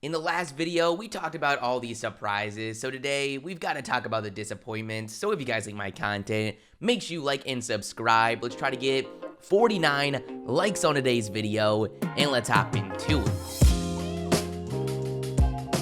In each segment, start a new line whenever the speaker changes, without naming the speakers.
In the last video, we talked about all these surprises, so today we've got to talk about the disappointments. So if you guys like my content, make sure you like and subscribe. Let's try to get 49 likes on today's video, and let's hop into it.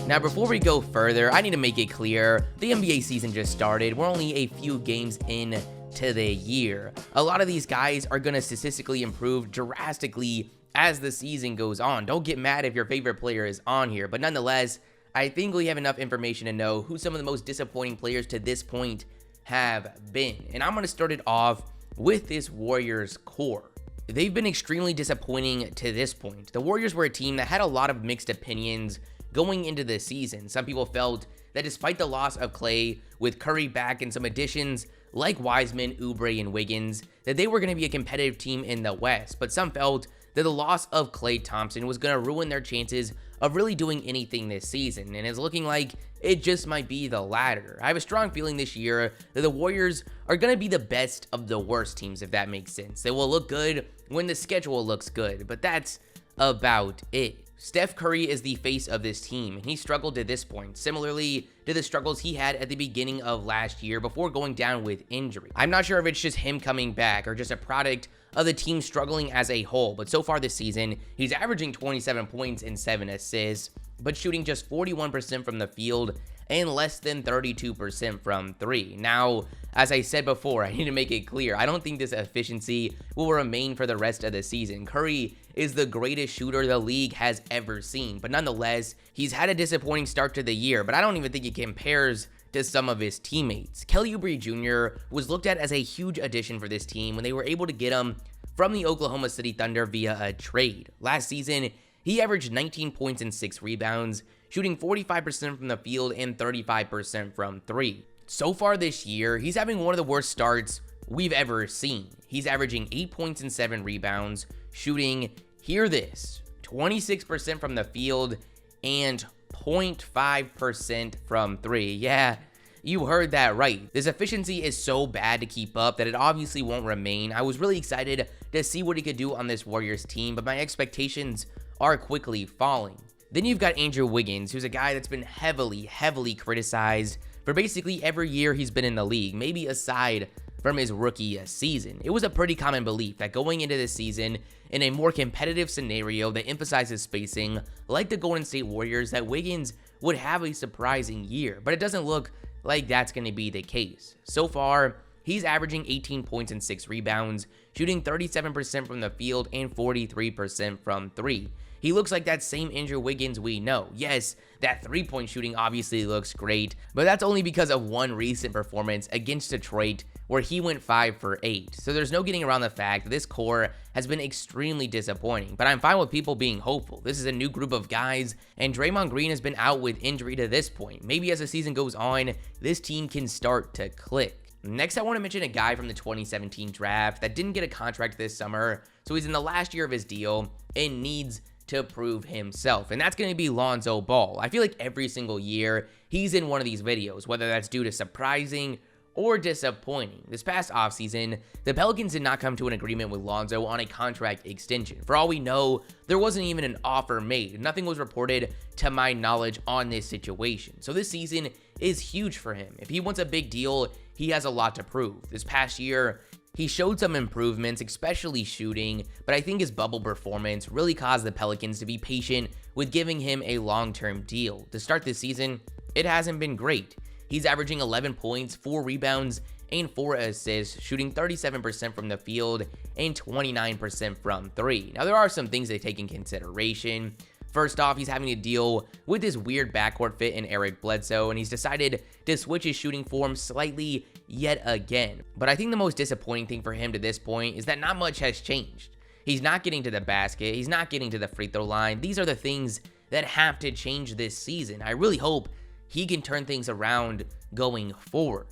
Now, before we go further, I need to make it clear, the NBA season just started. We're only a few games in to the year. A lot of these guys are going to statistically improve drastically as the season goes on. Don't get mad if your favorite player is on here, but nonetheless, I think we have enough information to know who some of the most disappointing players to this point have been. And I'm going to start it off with this Warriors core. They've been extremely disappointing to this point. The Warriors were a team that had a lot of mixed opinions going into the season. Some people felt that despite the loss of Klay, with Curry back and some additions like Wiseman, Oubre, and Wiggins, that they were going to be a competitive team in the West. But some felt that the loss of Klay Thompson was going to ruin their chances of really doing anything this season, and it's looking like it just might be the latter. I have a strong feeling this year that the Warriors are going to be the best of the worst teams, if that makes sense. They will look good when the schedule looks good, but that's about it. Steph Curry is the face of this team, and he struggled to this point, similarly to the struggles he had at the beginning of last year before going down with injury. I'm not sure if it's just him coming back or just a product of the team struggling as a whole, but so far this season, he's averaging 27 points and 7 assists, but shooting just 41% from the field and less than 32% from 3. Now, as I said before, I need to make it clear, I don't think this efficiency will remain for the rest of the season. Curry is the greatest shooter the league has ever seen, but nonetheless, he's had a disappointing start to the year, but I don't even think it compares to some of his teammates. Kelly Oubre Jr. was looked at as a huge addition for this team when they were able to get him from the Oklahoma City Thunder via a trade. Last season, he averaged 19 points and 6 rebounds, shooting 45% from the field and 35% from 3. So far this year, he's having one of the worst starts we've ever seen. He's averaging 8 points and 7 rebounds, shooting, hear this, 26% from the field and 0.5% from 3. Yeah, you heard that right. This efficiency is so bad to keep up that it obviously won't remain. I was really excited to see what he could do on this Warriors team, but my expectations are quickly falling. Then you've got Andrew Wiggins, who's a guy that's been heavily criticized for basically every year he's been in the league, maybe aside from his rookie season. It was a pretty common belief that going into this season in a more competitive scenario that emphasizes spacing, like the Golden State Warriors, that Wiggins would have a surprising year, but it doesn't look like that's going to be the case. So far, he's averaging 18 points and 6 rebounds, shooting 37% from the field and 43% from 3. He looks like that same Andrew Wiggins we know. Yes, that three-point shooting obviously looks great, but that's only because of one recent performance against Detroit where he went 5 for 8. So there's no getting around the fact that this core has been extremely disappointing, but I'm fine with people being hopeful. This is a new group of guys, and Draymond Green has been out with injury to this point. Maybe as the season goes on, this team can start to click. Next, I want to mention a guy from the 2017 draft that didn't get a contract this summer, so he's in the last year of his deal and needs to prove himself, and that's going to be Lonzo Ball. I feel like every single year he's in one of these videos, whether that's due to surprising or disappointing. This past offseason, the Pelicans did not come to an agreement with Lonzo on a contract extension. For all we know, there wasn't even an offer made. Nothing was reported to my knowledge on this situation. So this season is huge for him. If he wants a big deal, he has a lot to prove. This past year, he showed some improvements, especially shooting, but I think his bubble performance really caused the Pelicans to be patient with giving him a long-term deal. To start this season, it hasn't been great. He's averaging 11 points, 4 rebounds, and 4 assists, shooting 37% from the field and 29% from 3. Now, there are some things they take in consideration. First off, he's having to deal with this weird backcourt fit in Eric Bledsoe, and he's decided to switch his shooting form slightly yet again. But I think the most disappointing thing for him to this point is that not much has changed. He's not getting to the basket. He's not getting to the free throw line. These are the things that have to change this season. I really hope he can turn things around going forward.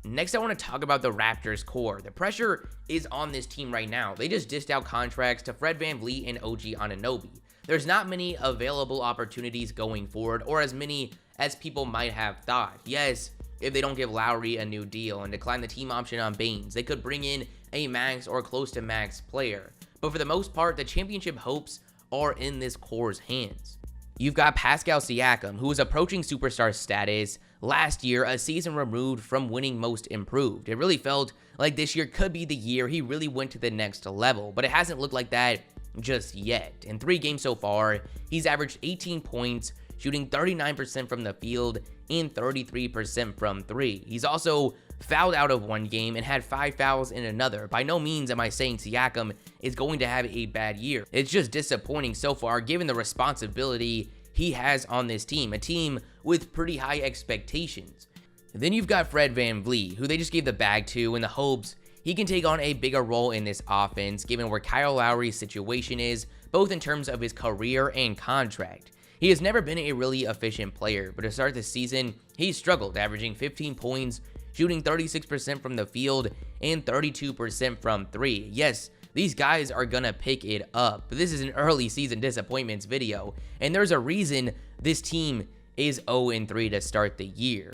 Next, I want to talk about the Raptors core. The pressure is on this team right now. They just dished out contracts to Fred VanVleet and OG Anunoby. There's not many available opportunities going forward, or as many as people might have thought. Yes, if they don't give Lowry a new deal and decline the team option on Baines, they could bring in a max or close to max player. But for the most part, the championship hopes are in this core's hands. You've got Pascal Siakam, who was approaching superstar status last year, a season removed from winning Most Improved. It really felt like this year could be the year he really went to the next level, but it hasn't looked like that just yet. In 3 games so far, he's averaged 18 points, shooting 39% from the field and 33% from 3. He's also fouled out of 1 game and had 5 fouls in another. By no means am I saying Siakam is going to have a bad year. It's just disappointing so far given the responsibility he has on this team, a team with pretty high expectations. Then you've got Fred VanVleet, who they just gave the bag to in the hopes he can take on a bigger role in this offense given where Kyle Lowry's situation is, both in terms of his career and contract. He has never been a really efficient player, but to start the season, he struggled, averaging 15 points, shooting 36% from the field and 32% from 3. Yes, these guys are gonna pick it up, but this is an early season disappointments video, and there's a reason this team is 0-3 to start the year.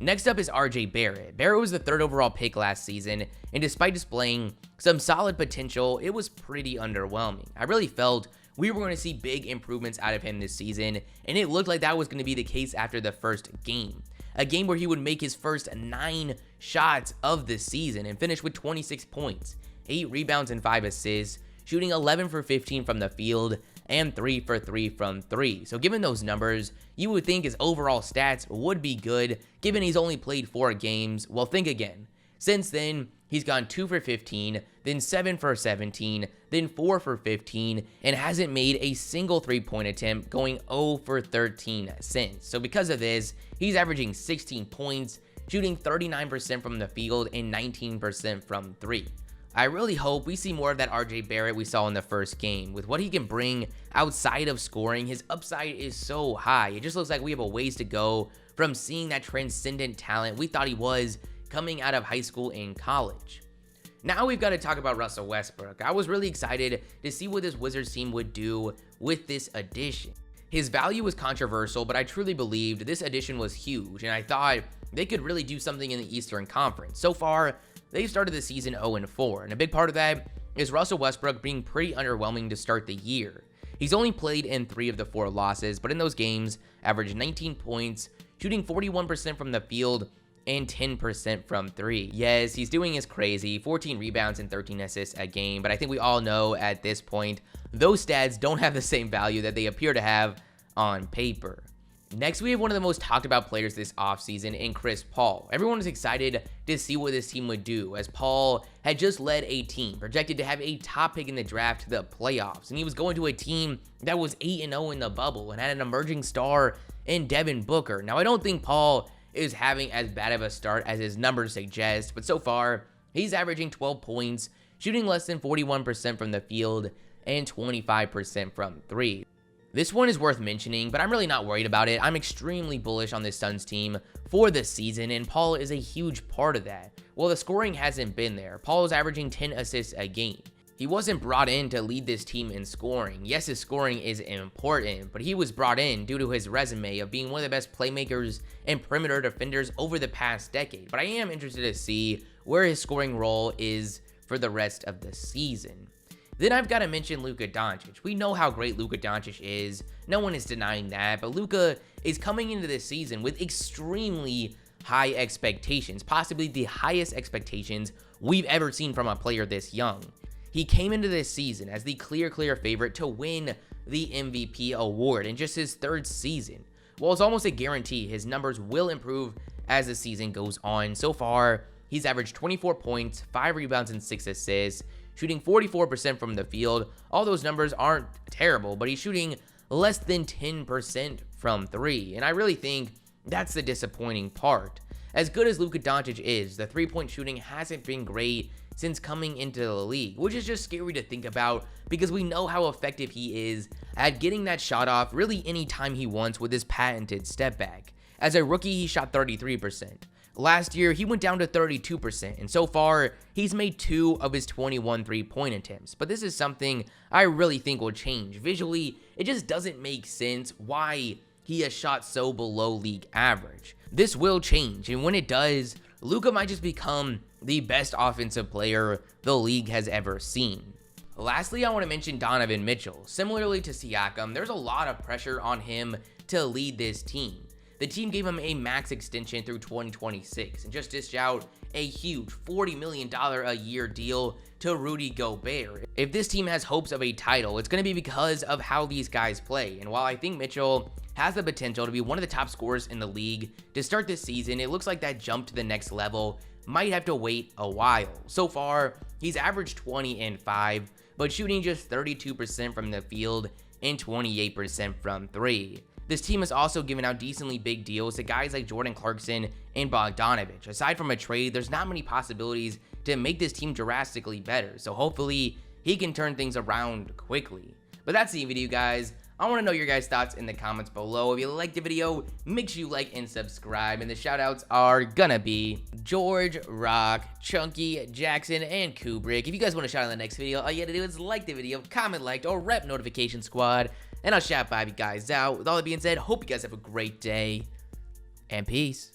Next up is RJ Barrett. Barrett was the 3rd overall pick last season, and despite displaying some solid potential, it was pretty underwhelming. I really felt we were going to see big improvements out of him this season, and it looked like that was going to be the case after the first game. A game where he would make his first 9 shots of the season and finish with 26 points, 8 rebounds and 5 assists, shooting 11 for 15 from the field and 3 for 3 from 3. So given those numbers, you would think his overall stats would be good given he's only played 4 games. Well, think again. Since then, he's gone 2 for 15, then 7 for 17, then 4 for 15, and hasn't made a single 3-point attempt, going 0 for 13 since. So because of this, he's averaging 16 points, shooting 39% from the field and 19% from 3. I really hope we see more of that RJ Barrett we saw in the first game. With what he can bring outside of scoring, his upside is so high. It just looks like we have a ways to go from seeing that transcendent talent we thought he was coming out of high school and college. Now we've got to talk about Russell Westbrook. I was really excited to see what this Wizards team would do with this addition. His value was controversial, but I truly believed this addition was huge, and I thought they could really do something in the Eastern Conference. So far, they started the season 0-4, and a big part of that is Russell Westbrook being pretty underwhelming to start the year. He's only played in 3 of the 4 losses, but in those games, averaged 19 points, shooting 41% from the field, and 10% from 3. Yes, he's doing his crazy 14 rebounds and 13 assists a game, but I think we all know at this point, those stats don't have the same value that they appear to have on paper. Next, we have one of the most talked about players this offseason in Chris Paul. Everyone was excited to see what this team would do, as Paul had just led a team projected to have a top pick in the draft to the playoffs, and he was going to a team that was 8-0 in the bubble and had an emerging star in Devin Booker. Now, I don't think Paul is having as bad of a start as his numbers suggest, but so far, he's averaging 12 points, shooting less than 41% from the field, and 25% from 3. This one is worth mentioning, but I'm really not worried about it. I'm extremely bullish on this Suns team for the season, and Paul is a huge part of that. Well, the scoring hasn't been there. Paul is averaging 10 assists a game. He wasn't brought in to lead this team in scoring. Yes, his scoring is important, but he was brought in due to his resume of being one of the best playmakers and perimeter defenders over the past decade. But I am interested to see where his scoring role is for the rest of the season. Then I've got to mention Luka Doncic. We know how great Luka Doncic is. No one is denying that, but Luka is coming into this season with extremely high expectations, possibly the highest expectations we've ever seen from a player this young. He came into this season as the clear favorite to win the MVP award in just his 3rd season. While it's almost a guarantee his numbers will improve as the season goes on, so far he's averaged 24 points, 5 rebounds, and 6 assists, shooting 44% from the field. All those numbers aren't terrible, but he's shooting less than 10% from 3, and I really think that's the disappointing part. As good as Luka Doncic is, the 3-point shooting hasn't been great since coming into the league, which is just scary to think about because we know how effective he is at getting that shot off really anytime he wants with his patented step back. As a rookie, he shot 33%. Last year, he went down to 32%, and so far, he's made 2 of his 21 3-point attempts. But this is something I really think will change. Visually, it just doesn't make sense why he has shot so below league average. This will change, and when it does, Luka might just become the best offensive player the league has ever seen. Lastly, I want to mention Donovan Mitchell. Similarly to Siakam, there's a lot of pressure on him to lead this team. The team gave him a max extension through 2026 and just dished out a huge $40 million a year deal to Rudy Gobert. If this team has hopes of a title, it's going to be because of how these guys play. And while I think Mitchell has the potential to be one of the top scorers in the league to start this season, it looks like that jump to the next level might have to wait a while. So far, he's averaged 20 and 5, but shooting just 32% from the field and 28% from 3. This team has also given out decently big deals to guys like Jordan Clarkson and Bogdanovich. Aside from a trade, there's not many possibilities to make this team drastically better, so hopefully he can turn things around quickly. But that's the video, guys. I want to know your guys' thoughts in the comments below. If you liked the video, make sure you like and subscribe. And the shoutouts are gonna be George, Rock, Chunky, Jackson, and Kubrick. If you guys want to shout out in the next video, all you have to do is like the video, comment liked, or rep notification squad, and I'll shout 5 you guys out. With all that being said, hope you guys have a great day, and peace.